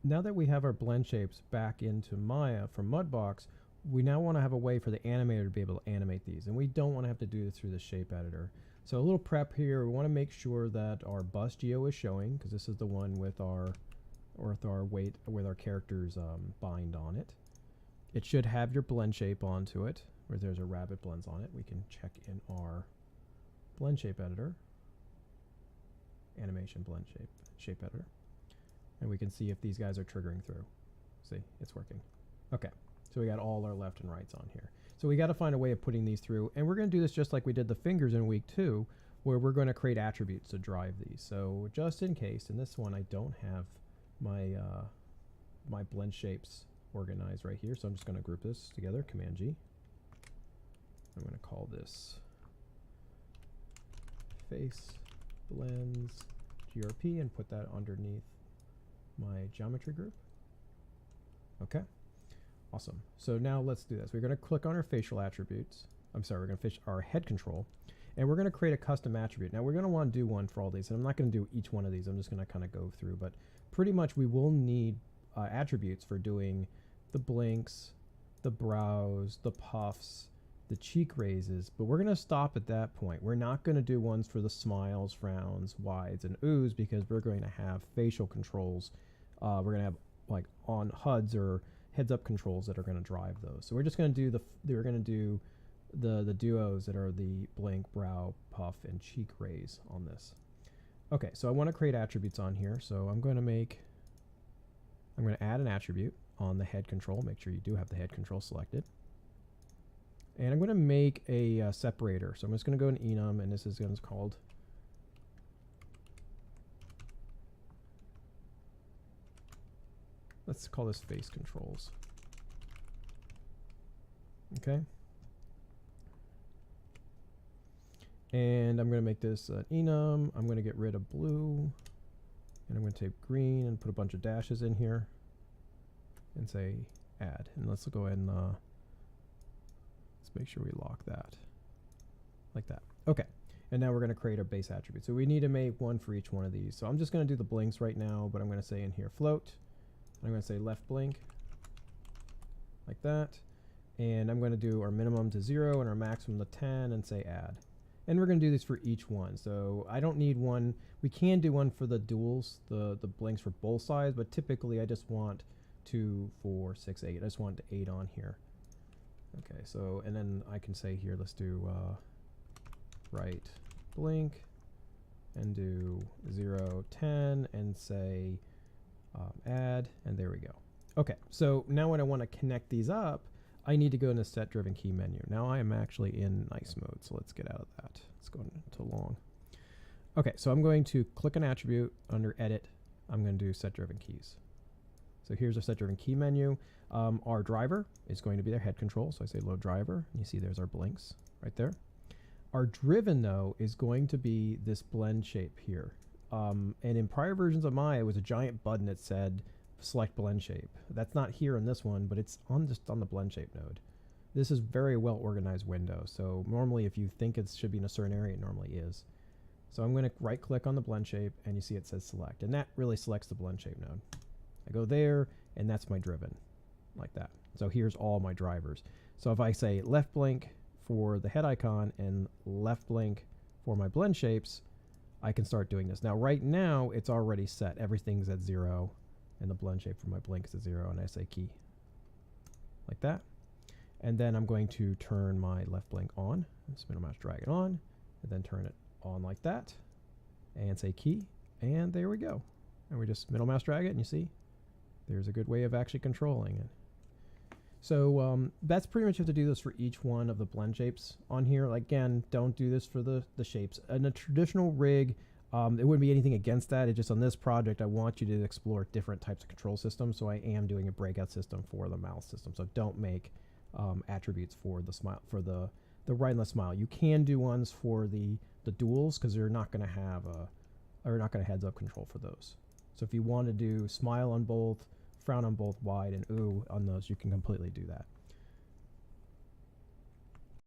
now that we have our blend shapes back into Maya from Mudbox, we now want to have a way for the animator to be able to animate these, and we don't want to have to do this through the shape editor. So a little prep here, we want to make sure that our bus geo is showing, because this is the one with our weight, with our characters bind on it. It should have your blend shape onto it, where there's a rabbit blends on it. We can check in our blend shape editor, animation blend shape editor, and we can see if these guys are triggering through. See, it's working. Okay, so we got all our left and rights on here. So we got to find a way of putting these through, and we're going to do this just like we did the fingers in week 2, where we're going to create attributes to drive these. So just in case, in this one I don't have my my blend shapes organized right here, so I'm just going to group this together, Command G. I'm going to call this face blends GRP and put that underneath my geometry group. Okay, awesome. So now let's do this. We're going to click on our facial attributes. I'm sorry, we're going to fish our head control, and we're going to create a custom attribute. Now we're going to want to do one for all these, and I'm not going to do each one of these. I'm just going to kind of go through, but pretty much we will need attributes for doing the blinks, the brows, the puffs, the cheek raises, but we're going to stop at that point. We're not going to do ones for the smiles, frowns, wides, and oohs, because we're going to have facial controls. We're going to have like on HUDs or heads-up controls that are going to drive those. So we're just going to do the duos that are the blink, brow, puff, and cheek raise on this. Okay, so I want to create attributes on here. So I'm going to add an attribute on the head control. Make sure you do have the head control selected. And I'm going to make a separator. So I'm just going to go in enum, and this is going to be called let's call this face controls. Okay. And I'm going to make this enum. I'm going to get rid of blue, and I'm going to take green and put a bunch of dashes in here and say add. And let's go ahead and let's make sure we lock that like that. Okay. And now we're going to create our base attribute. So we need to make one for each one of these. So I'm just going to do the blinks right now, but I'm going to say in here float. I'm going to say left blink like that. And I'm going to do our minimum to 0 and our maximum to 10 and say add. And we're going to do this for each one. So I don't need one. We can do one for the duals, the blinks for both sides, but typically I just want 2, 4, 6, 8. I just want 8 on here. Okay, so, and then I can say here, let's do right blink and do 0, 10 and say add, and there we go. Okay, so now when I want to connect these up, I need to go in the set driven key menu. Now I am actually in nice mode, so let's get out of that. Let's go into long. Okay, so I'm going to click an attribute under edit. I'm going to do set driven keys. So here's our set driven key menu. Our driver is going to be their head control. So I say load driver, and you see there's our blinks right there. Our driven though is going to be this blend shape here. And in prior versions of Maya, it was a giant button that said select blend shape. That's not here in this one, but it's on just on the blend shape node. This is very well organized window. So normally if you think it should be in a certain area, it normally is. So I'm going to right click on the blend shape, and you see it says select, and that really selects the blend shape node. I go there, and that's my driven like that. So here's all my drivers. So if I say left blink for the head icon and left blink for my blend shapes, I can start doing this. Now right now it's already set. Everything's at 0. And the blend shape for my blink is at 0, and I say key like that. And then I'm going to turn my left blink on, just middle mouse drag it on, and then turn it on like that, and say key, and there we go. And we just middle mouse drag it, and you see there's a good way of actually controlling it. So that's pretty much you have to do this for each one of the blend shapes on here. Again, don't do this for the shapes. In a traditional rig, it wouldn't be anything against that. It's just on this project, I want you to explore different types of control systems. So I am doing a breakout system for the mouse system. So don't make attributes for the smile, for the right and left smile. You can do ones for the duals, because they're not going to have heads up control for those. So if you want to do smile on both, frown on both, wide, and ooh on those, you can completely do that.